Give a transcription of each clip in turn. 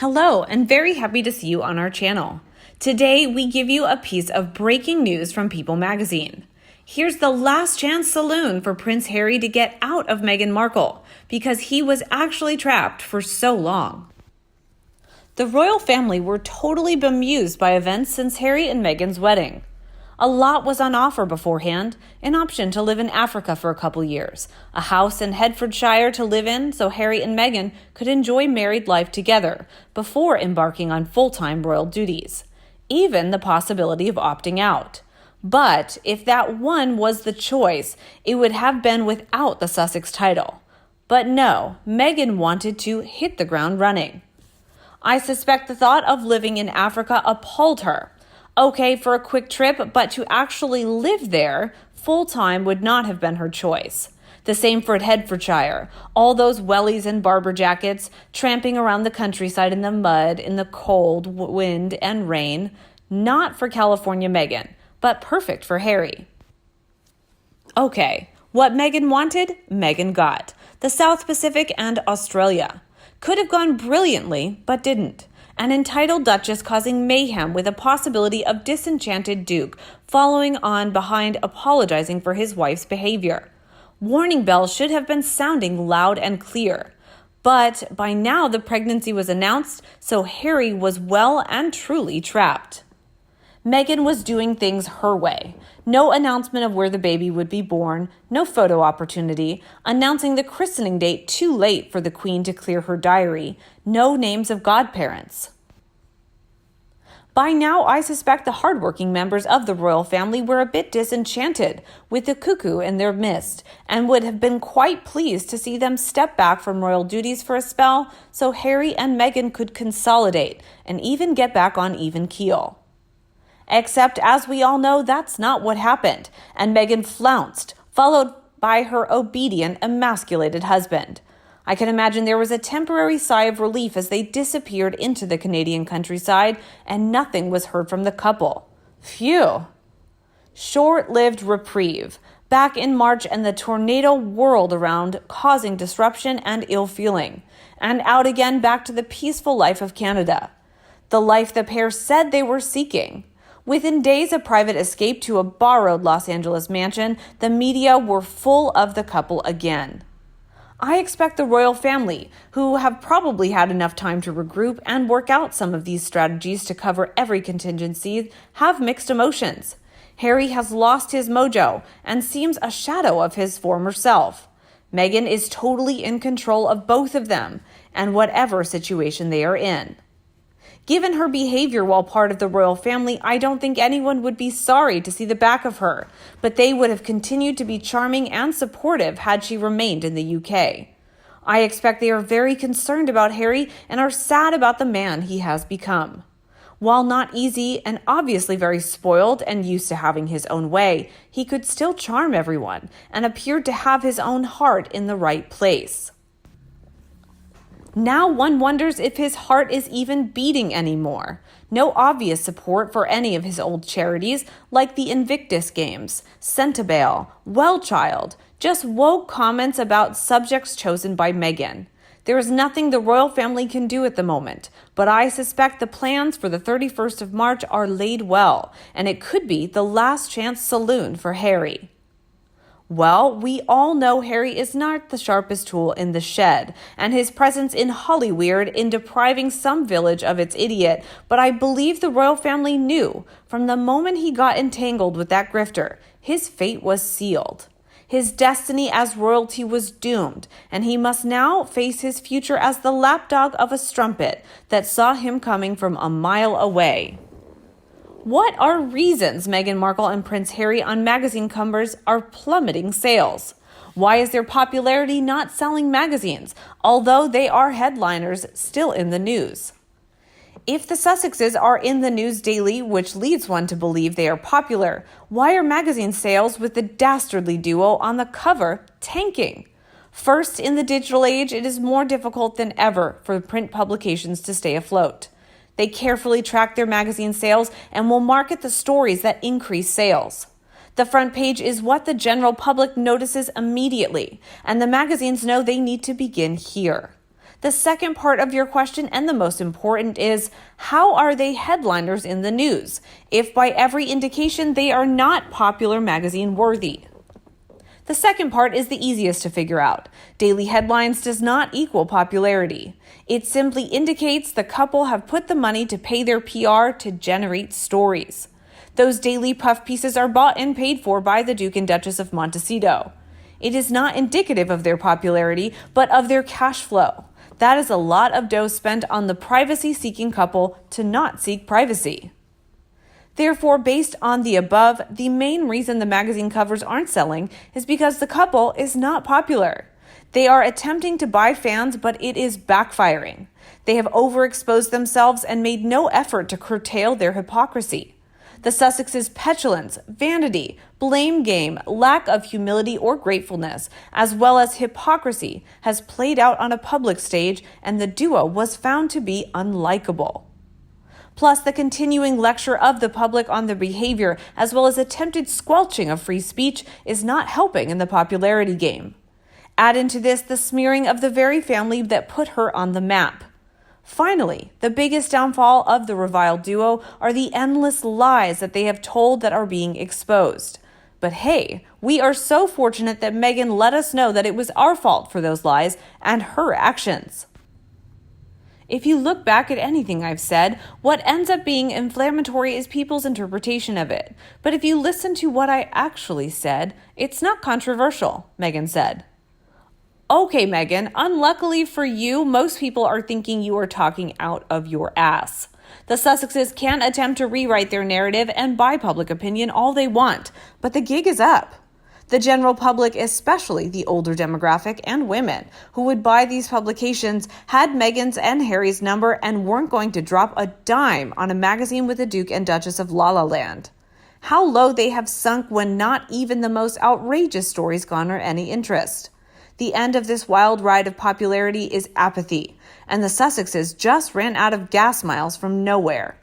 Hello, and very happy to see you on our channel. Today, we give you a piece of breaking news from People magazine. Here's the last chance saloon for Prince Harry to get out of Meghan Markle because he was actually trapped for so long. The royal family were totally bemused by events since Harry and Meghan's wedding. A lot was on offer beforehand: an option to live in Africa for a couple years, a house in Hertfordshire to live in so Harry and Meghan could enjoy married life together before embarking on full-time royal duties, even the possibility of opting out. But if that one was the choice, it would have been without the Sussex title. But no, Meghan wanted to hit the ground running. I suspect the thought of living in Africa appalled her. Okay, for a quick trip, but to actually live there full-time would not have been her choice. The same for Hertfordshire. All those wellies and barber jackets, tramping around the countryside in the mud, in the cold, wind, and rain. Not for California Meghan, but perfect for Harry. Okay, what Meghan wanted, Meghan got. The South Pacific and Australia. Could have gone brilliantly, but didn't. An entitled duchess causing mayhem with a possibility of disenchanted duke following on behind apologizing for his wife's behavior. Warning bells should have been sounding loud and clear. But by now the pregnancy was announced, so Harry was well and truly trapped. Meghan was doing things her way. No announcement of where the baby would be born, no photo opportunity, announcing the christening date too late for the Queen to clear her diary, no names of godparents. By now, I suspect the hardworking members of the royal family were a bit disenchanted with the cuckoo in their midst and would have been quite pleased to see them step back from royal duties for a spell so Harry and Meghan could consolidate and even get back on even keel. Except, as we all know, that's not what happened, and Meghan flounced, followed by her obedient, emasculated husband. I can imagine there was a temporary sigh of relief as they disappeared into the Canadian countryside, and nothing was heard from the couple. Phew! Short-lived reprieve. Back in March, and the tornado whirled around, causing disruption and ill feeling, and out again back to the peaceful life of Canada. The life the pair said they were seeking. Within days of private escape to a borrowed Los Angeles mansion, the media were full of the couple again. I expect the royal family, who have probably had enough time to regroup and work out some of these strategies to cover every contingency, have mixed emotions. Harry has lost his mojo and seems a shadow of his former self. Meghan is totally in control of both of them and whatever situation they are in. Given her behavior while part of the royal family, I don't think anyone would be sorry to see the back of her, but they would have continued to be charming and supportive had she remained in the UK. I expect they are very concerned about Harry and are sad about the man he has become. While not easy and obviously very spoiled and used to having his own way, he could still charm everyone and appeared to have his own heart in the right place. Now one wonders if his heart is even beating anymore. No obvious support for any of his old charities like the Invictus Games, Centibale, Wellchild, just woke comments about subjects chosen by Meghan. There is nothing the royal family can do at the moment, but I suspect the plans for the 31st of March are laid well, and it could be the last chance saloon for Harry. Well, we all know Harry is not the sharpest tool in the shed, and his presence in Hollyweird in depriving some village of its idiot, but I believe the royal family knew, from the moment he got entangled with that grifter, his fate was sealed. His destiny as royalty was doomed, and he must now face his future as the lapdog of a strumpet that saw him coming from a mile away. What are reasons Meghan Markle and Prince Harry on magazine covers are plummeting sales? Why is their popularity not selling magazines, although they are headliners still in the news? If the Sussexes are in the news daily, which leads one to believe they are popular, why are magazine sales with the dastardly duo on the cover tanking? First, in the digital age, it is more difficult than ever for print publications to stay afloat. They carefully track their magazine sales and will market the stories that increase sales. The front page is what the general public notices immediately, and the magazines know they need to begin here. The second part of your question, and the most important, is how are they headliners in the news, if by every indication they are not popular magazine worthy? The second part is the easiest to figure out. Daily headlines does not equal popularity. It simply indicates the couple have put the money to pay their PR to generate stories. Those daily puff pieces are bought and paid for by the Duke and Duchess of Montecito. It is not indicative of their popularity, but of their cash flow. That is a lot of dough spent on the privacy-seeking couple to not seek privacy. Therefore, based on the above, the main reason the magazine covers aren't selling is because the couple is not popular. They are attempting to buy fans, but it is backfiring. They have overexposed themselves and made no effort to curtail their hypocrisy. The Sussexes' petulance, vanity, blame game, lack of humility or gratefulness, as well as hypocrisy, has played out on a public stage, and the duo was found to be unlikable. Plus, the continuing lecture of the public on their behavior, as well as attempted squelching of free speech, is not helping in the popularity game. Add into this the smearing of the very family that put her on the map. Finally, the biggest downfall of the reviled duo are the endless lies that they have told that are being exposed. But hey, we are so fortunate that Meghan let us know that it was our fault for those lies and her actions. If you look back at anything I've said, what ends up being inflammatory is people's interpretation of it. But if you listen to what I actually said, it's not controversial, Meghan said. Okay, Meghan, unluckily for you, most people are thinking you are talking out of your ass. The Sussexes can attempt to rewrite their narrative and buy public opinion all they want, but the gig is up. The general public, especially the older demographic and women who would buy these publications, had Meghan's and Harry's number and weren't going to drop a dime on a magazine with the Duke and Duchess of La La Land. How low they have sunk when not even the most outrageous stories garner any interest. The end of this wild ride of popularity is apathy, and the Sussexes just ran out of gas miles from nowhere.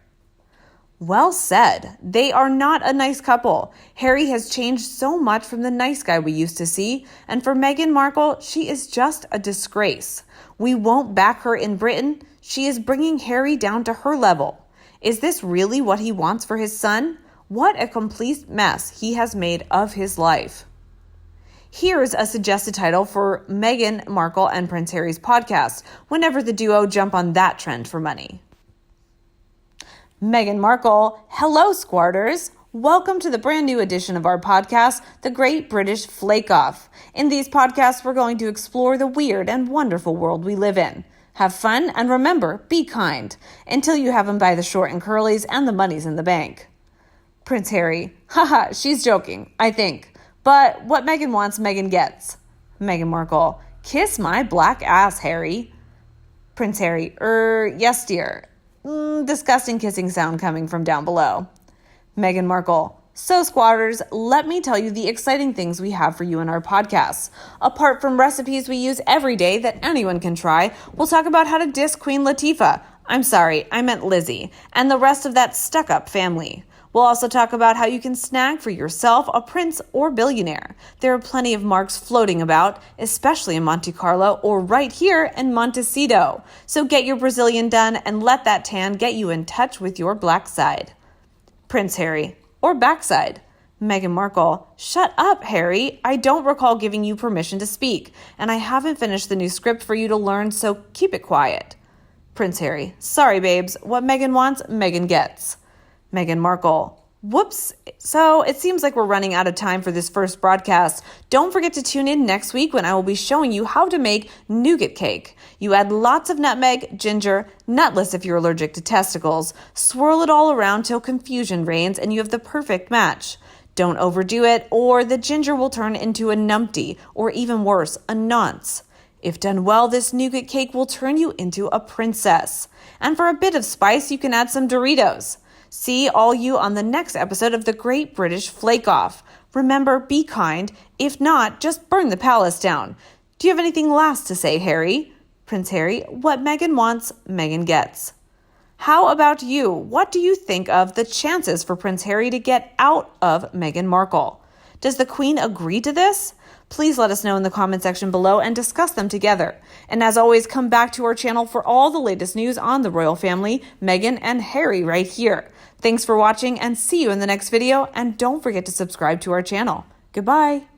Well said. They are not a nice couple. Harry has changed so much from the nice guy we used to see, and for Meghan Markle, she is just a disgrace. We won't back her in Britain. She is bringing Harry down to her level. Is this really what he wants for his son? What a complete mess he has made of his life. Here's a suggested title for Meghan Markle and Prince Harry's podcast, whenever the duo jump on that trend for money. Meghan Markle, hello squarters. Welcome to the brand new edition of our podcast, The Great British Flake Off. In these podcasts, we're going to explore the weird and wonderful world we live in. Have fun, and remember, be kind, until you have them by the short and curlies and the money's in the bank. Prince Harry, haha, she's joking, I think. But what Meghan wants, Meghan gets. Meghan Markle, kiss my black ass, Harry. Prince Harry, yes, dear. Disgusting kissing sound coming from down below. Meghan Markle, so squatters, let me tell you the exciting things we have for you in our podcasts. Apart from recipes we use every day that anyone can try, we'll talk about how to diss Queen Latifah. I'm sorry, I meant Lizzie, and the rest of that stuck-up family. We'll also talk about how you can snag for yourself a prince or billionaire. There are plenty of marks floating about, especially in Monte Carlo or right here in Montecito. So get your Brazilian done and let that tan get you in touch with your black side. Prince Harry, or backside. Meghan Markle, shut up, Harry. I don't recall giving you permission to speak, and I haven't finished the new script for you to learn, so keep it quiet. Prince Harry, sorry, babes. What Meghan wants, Meghan gets. Meghan Markle, whoops. So it seems like we're running out of time for this first broadcast. Don't forget to tune in next week when I will be showing you how to make nougat cake. You add lots of nutmeg, ginger, nutless if you're allergic to testicles. Swirl it all around till confusion reigns and you have the perfect match. Don't overdo it or the ginger will turn into a numpty or even worse, a nonce. If done well, this nougat cake will turn you into a princess. And for a bit of spice, you can add some Doritos. See all you on the next episode of The Great British Flake Off. Remember, be kind. If not, just burn the palace down. Do you have anything last to say, Harry? Prince Harry, what Meghan wants, Meghan gets. How about you? What do you think of the chances for Prince Harry to get out of Meghan Markle? Does the Queen agree to this? Please let us know in the comment section below and discuss them together. And as always, come back to our channel for all the latest news on the royal family, Meghan and Harry right here. Thanks for watching and see you in the next video, and don't forget to subscribe to our channel. Goodbye.